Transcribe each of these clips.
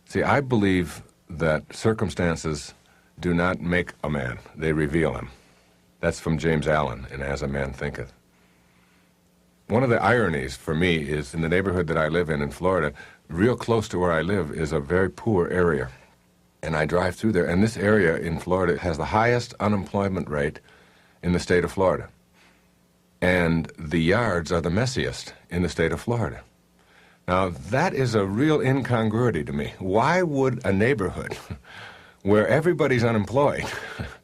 See, I believe that circumstances do not make a man, they reveal him. That's from James Allen in As a Man Thinketh. One of the ironies for me is in the neighborhood that I live in Florida, real close to where I live is a very poor area. And I drive through there, and this area in Florida has the highest unemployment rate in the state of Florida. And the yards are the messiest in the state of Florida. Now, that is a real incongruity to me. Why would a neighborhood where everybody's unemployed,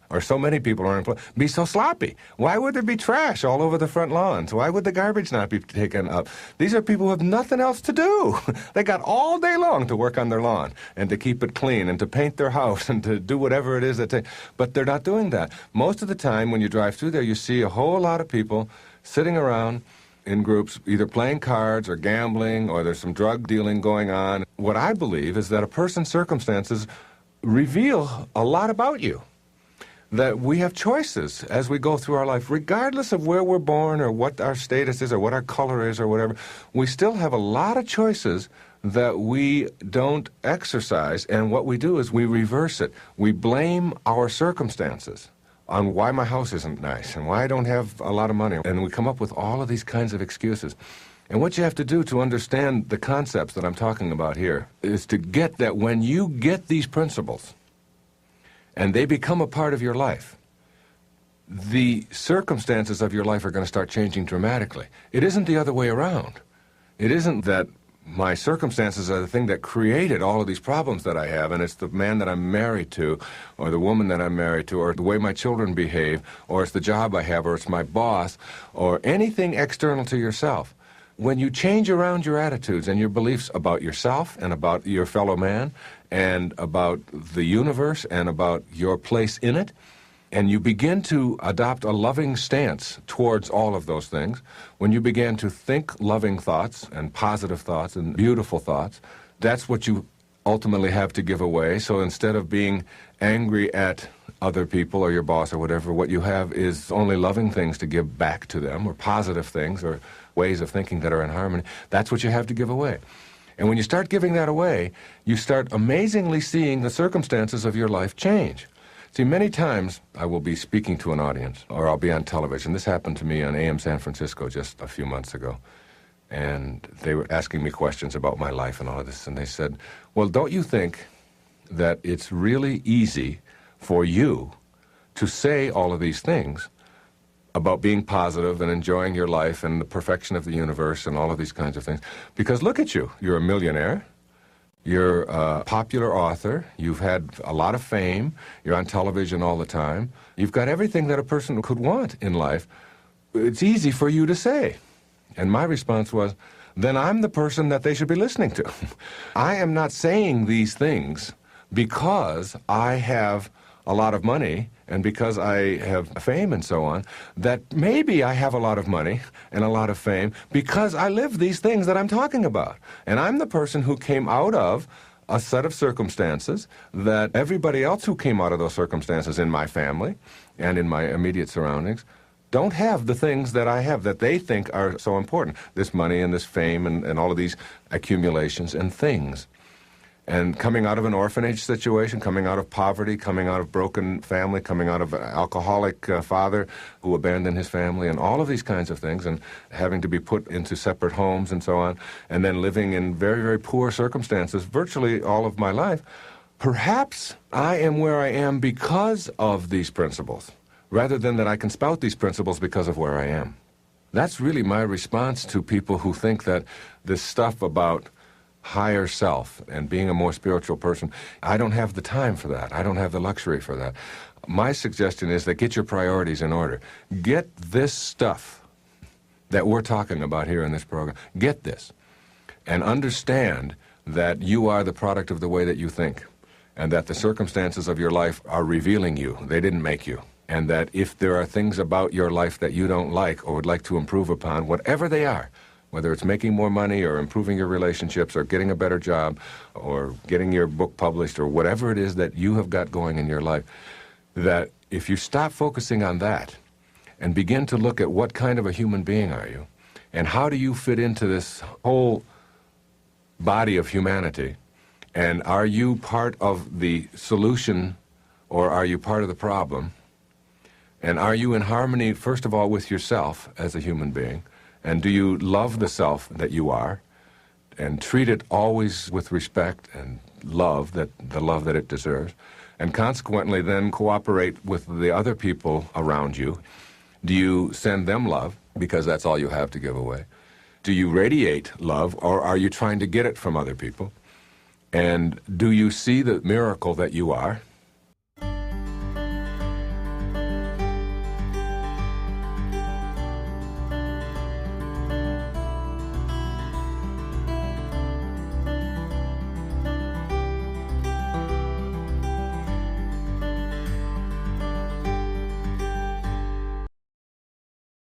or so many people are unemployed, be so sloppy? Why would there be trash all over the front lawns? Why would the garbage not be taken up? These are people who have nothing else to do. They got all day long to work on their lawn and to keep it clean and to paint their house and to do whatever it is that they... But they're not doing that. Most of the time when you drive through there, you see a whole lot of people sitting around in groups, either playing cards or gambling, or there's some drug dealing going on. What I believe is that a person's circumstances reveal a lot about you. That we have choices as we go through our life, regardless of where we're born or what our status is or what our color is or whatever. We still have a lot of choices that we don't exercise, and what we do is we reverse it. We blame our circumstances on why my house isn't nice and why I don't have a lot of money. And we come up with all of these kinds of excuses. And what you have to do to understand the concepts that I'm talking about here is to get that when you get these principles and they become a part of your life, the circumstances of your life are going to start changing dramatically. It isn't the other way around. It isn't that my circumstances are the thing that created all of these problems that I have, and it's the man that I'm married to, or the woman that I'm married to, or the way my children behave, or it's the job I have, or it's my boss, or anything external to yourself. When you change around your attitudes and your beliefs about yourself and about your fellow man and about the universe and about your place in it, and you begin to adopt a loving stance towards all of those things, when you begin to think loving thoughts and positive thoughts and beautiful thoughts, that's what you ultimately have to give away. So instead of being angry at other people or your boss or whatever, what you have is only loving things to give back to them, or positive things, or ways of thinking that are in harmony. That's what you have to give away. And when you start giving that away, you start amazingly seeing the circumstances of your life change. See, many times I will be speaking to an audience, or I'll be on television. This happened to me on AM San Francisco just a few months ago. And they were asking me questions about my life and all of this. And they said, well, don't you think that it's really easy for you to say all of these things about being positive and enjoying your life and the perfection of the universe and all of these kinds of things? Because look at you. You're a millionaire. You're a popular author. You've had a lot of fame. You're on television all the time. You've got everything that a person could want in life. It's easy for you to say. And my response was, then I'm the person that they should be listening to. I am not saying these things because I have a lot of money and because I have fame and so on, that maybe I have a lot of money and a lot of fame because I live these things that I'm talking about. And I'm the person who came out of a set of circumstances that everybody else who came out of those circumstances in my family and in my immediate surroundings don't have the things that I have that they think are so important. This money and this fame and all of these accumulations and things. And coming out of an orphanage situation, coming out of poverty, coming out of broken family, coming out of an alcoholic father who abandoned his family, and all of these kinds of things, and having to be put into separate homes and so on, and then living in very, very poor circumstances virtually all of my life, perhaps I am where I am because of these principles, rather than that I can spout these principles because of where I am. That's really my response to people who think that this stuff about higher self and being a more spiritual person, I don't have the time for that. I don't have the luxury for that. My suggestion is that get your priorities in order. Get this stuff that we're talking about here in this program. Get this and understand that you are the product of the way that you think, and that the circumstances of your life are revealing you. They didn't make you. And that if there are things about your life that you don't like or would like to improve upon, whatever they are, whether it's making more money or improving your relationships or getting a better job or getting your book published or whatever it is that you have got going in your life, that if you stop focusing on that and begin to look at what kind of a human being are you and how do you fit into this whole body of humanity, And are you part of the solution or are you part of the problem? And are you in harmony, first of all, with yourself as a human being? And do you love the self that you are and treat it always with respect and love, the love that it deserves? And consequently then cooperate with the other people around you. Do you send them love because that's all you have to give away? Do you radiate love, or are you trying to get it from other people? And do you see the miracle that you are?